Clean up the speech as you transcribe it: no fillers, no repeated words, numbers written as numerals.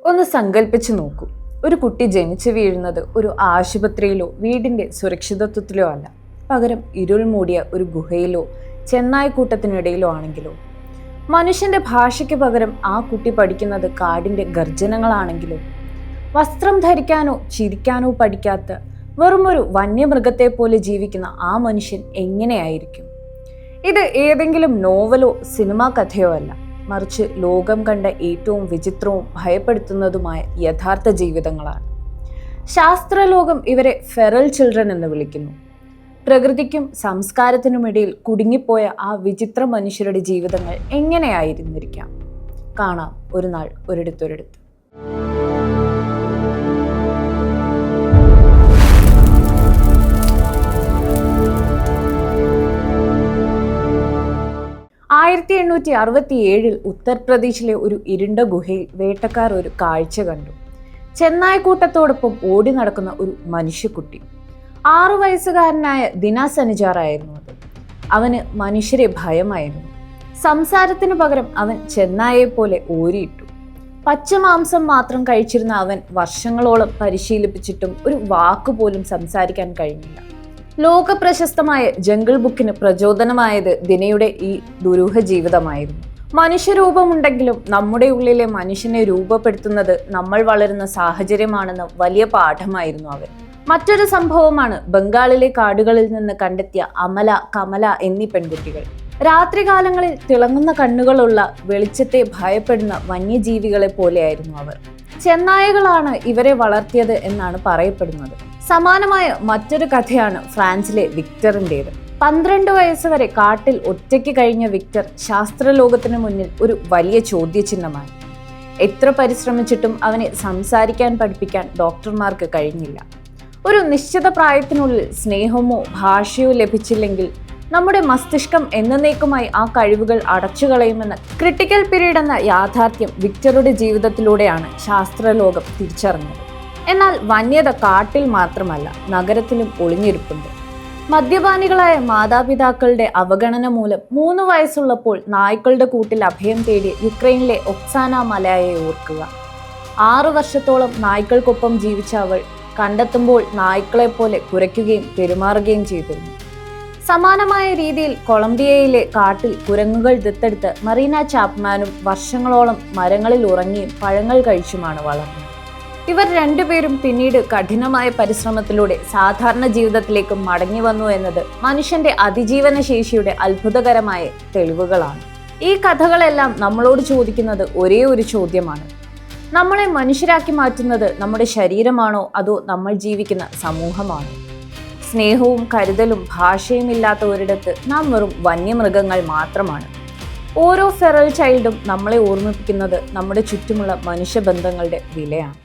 ഒന്ന് സങ്കല്പിച്ചു നോക്കൂ. ഒരു കുട്ടി ജനിച്ചു വീഴുന്നത് ഒരു ആശുപത്രിയിലോ വീടിന്റെ സുരക്ഷിതത്വത്തിലോ അല്ല, പകരം ഇരുൾ മൂടിയ ഒരു ഗുഹയിലോ ചെന്നായ്ക്കൂട്ടത്തിനിടയിലോ ആണെങ്കിലോ. മനുഷ്യന്റെ ഭാഷയ്ക്ക് പകരം ആ കുട്ടി പഠിക്കുന്നത് കാടിന്റെ ഗർജനങ്ങളാണെങ്കിലോ. വസ്ത്രം ധരിക്കാനോ ചിരിക്കാനോ പഠിക്കാത്ത വെറുമൊരു വന്യമൃഗത്തെ പോലെ ജീവിക്കുന്ന ആ മനുഷ്യൻ എങ്ങനെയായിരിക്കും? ഇത് ഏതെങ്കിലും നോവലോ സിനിമാ കഥയോ അല്ല, മറിച്ച് ലോകം കണ്ട ഏറ്റവും വിചിത്രവും ഭയപ്പെടുത്തുന്നതുമായ യഥാർത്ഥ ജീവിതങ്ങളാണ്. ശാസ്ത്രലോകം ഇവരെ ഫെറൽ ചിൽഡ്രൻ എന്ന് വിളിക്കുന്നു. പ്രകൃതിക്കും സംസ്കാരത്തിനുമിടയിൽ കുടുങ്ങിപ്പോയ ആ വിചിത്ര മനുഷ്യരുടെ ജീവിതങ്ങൾ എങ്ങനെയായിരുന്നിരിക്കാം? കാണാം ഒരു നാൾ ഒരിടത്തൊരിടത്ത്. ആയിരത്തി 1867 ഉത്തർപ്രദേശിലെ ഒരു ഇരുണ്ട ഗുഹയിൽ വേട്ടക്കാർ ഒരു കാഴ്ച കണ്ടു. ചെന്നായ്ക്കൂട്ടത്തോടൊപ്പം ഓടി നടക്കുന്ന ഒരു മനുഷ്യക്കുട്ടി. 6 വയസ്സുകാരനായ ദിന സനിജാറായിരുന്നു അത്. അവന് മനുഷ്യരെ ഭയമായിരുന്നു. സംസാരത്തിന് പകരം അവൻ ചെന്നായെ പോലെ ഓരിയിട്ടു. പച്ചമാംസം മാത്രം കഴിച്ചിരുന്ന അവൻ വർഷങ്ങളോളം പരിശീലിപ്പിച്ചിട്ടും ഒരു വാക്കുപോലും സംസാരിക്കാൻ കഴിഞ്ഞില്ല. ലോക പ്രശസ്തമായ ജംഗിൾ ബുക്കിന് പ്രചോദനമായത് ദിനയുടെ ഈ ദുരൂഹ ജീവിതമായിരുന്നു. മനുഷ്യരൂപമുണ്ടെങ്കിലും നമ്മുടെ ഉള്ളിലെ മനുഷ്യനെ രൂപപ്പെടുത്തുന്നത് നമ്മൾ വളരുന്ന സാഹചര്യമാണെന്ന് വലിയ പാഠമായിരുന്നു അവൻ. മറ്റൊരു സംഭവമാണ് ബംഗാളിലെ കാടുകളിൽ നിന്ന് കണ്ടെത്തിയ അമല, കമല എന്നീ പെൺകുട്ടികൾ. രാത്രികാലങ്ങളിൽ തിളങ്ങുന്ന കണ്ണുകളുള്ള വെളിച്ചത്തെ ഭയപ്പെടുന്ന വന്യജീവികളെ പോലെയായിരുന്നു അവർ. ചെന്നായകളാണ് ഇവരെ വളർത്തിയത് എന്നാണ് പറയപ്പെടുന്നത്. സമാനമായ മറ്റൊരു കഥയാണ് ഫ്രാൻസിലെ വിക്ടറിൻ്റേത്. 12 വയസ്സ് വരെ കാട്ടിൽ ഒറ്റയ്ക്ക് കഴിഞ്ഞ വിക്ടർ ശാസ്ത്രലോകത്തിന് മുന്നിൽ ഒരു വലിയ ചോദ്യചിഹ്നമായി. എത്ര പരിശ്രമിച്ചിട്ടും അവനെ സംസാരിക്കാൻ പഠിപ്പിക്കാൻ ഡോക്ടർമാർക്ക് കഴിഞ്ഞില്ല. ഒരു നിശ്ചിത പ്രായത്തിനുള്ളിൽ സ്നേഹമോ ഭാഷയോ ലഭിച്ചില്ലെങ്കിൽ നമ്മുടെ മസ്തിഷ്കം എന്നേക്കുമായി ആ കഴിവുകൾ അടച്ചുകളയുമെന്ന ക്രിട്ടിക്കൽ പീരീഡ് എന്ന യാഥാർത്ഥ്യം വിക്ടറുടെ ജീവിതത്തിലൂടെയാണ് ശാസ്ത്രലോകം തിരിച്ചറിഞ്ഞത്. എന്നാൽ വന്യത കാട്ടിൽ മാത്രമല്ല, നഗരത്തിലും ഒളിഞ്ഞിരിപ്പുണ്ട്. മദ്യപാനികളായ മാതാപിതാക്കളുടെ അവഗണന മൂലം 3 വയസ്സുള്ളപ്പോൾ നായ്ക്കളുടെ കൂട്ടിൽ അഭയം തേടിയ യുക്രൈനിലെ ഒക്സാന മലയെ ഓർക്കുക. 6 വർഷത്തോളം നായ്ക്കൾക്കൊപ്പം ജീവിച്ച അവൾ കണ്ടെത്തുമ്പോൾ നായ്ക്കളെ പോലെ കുരയ്ക്കുകയും പെരുമാറുകയും ചെയ്തിരുന്നു. സമാനമായ രീതിയിൽ കൊളംബിയയിലെ കാട്ടിൽ കുരങ്ങുകൾ ദത്തെടുത്ത് മറീന ചാപ്മാനും വർഷങ്ങളോളം മരങ്ങളിൽ ഉറങ്ങിയും പഴങ്ങൾ കഴിച്ചുമാണ് വളർന്നത്. ഇവർ രണ്ടുപേരും പിന്നീട് കഠിനമായ പരിശ്രമത്തിലൂടെ സാധാരണ ജീവിതത്തിലേക്ക് മടങ്ങി വന്നു എന്നത് മനുഷ്യന്റെ അതിജീവന ശേഷിയുടെ അത്ഭുതകരമായ തെളിവുകളാണ്. ഈ കഥകളെല്ലാം നമ്മളോട് ചോദിക്കുന്നത് ഒരേ ഒരു ചോദ്യമാണ്: നമ്മളെ മനുഷ്യരാക്കി മാറ്റുന്നത് നമ്മുടെ ശരീരമാണോ അതോ നമ്മൾ ജീവിക്കുന്ന സമൂഹമാണോ? സ്നേഹവും കരുതലും ഭാഷയും ഇല്ലാത്ത ഒരിടത്ത് നാം വെറും വന്യമൃഗങ്ങൾ മാത്രമാണ്. ഓരോ ഫെറൽ ചൈൽഡും നമ്മളെ ഓർമ്മിപ്പിക്കുന്നത് നമ്മുടെ ചുറ്റുമുള്ള മനുഷ്യബന്ധങ്ങളുടെ വിലയാണ്.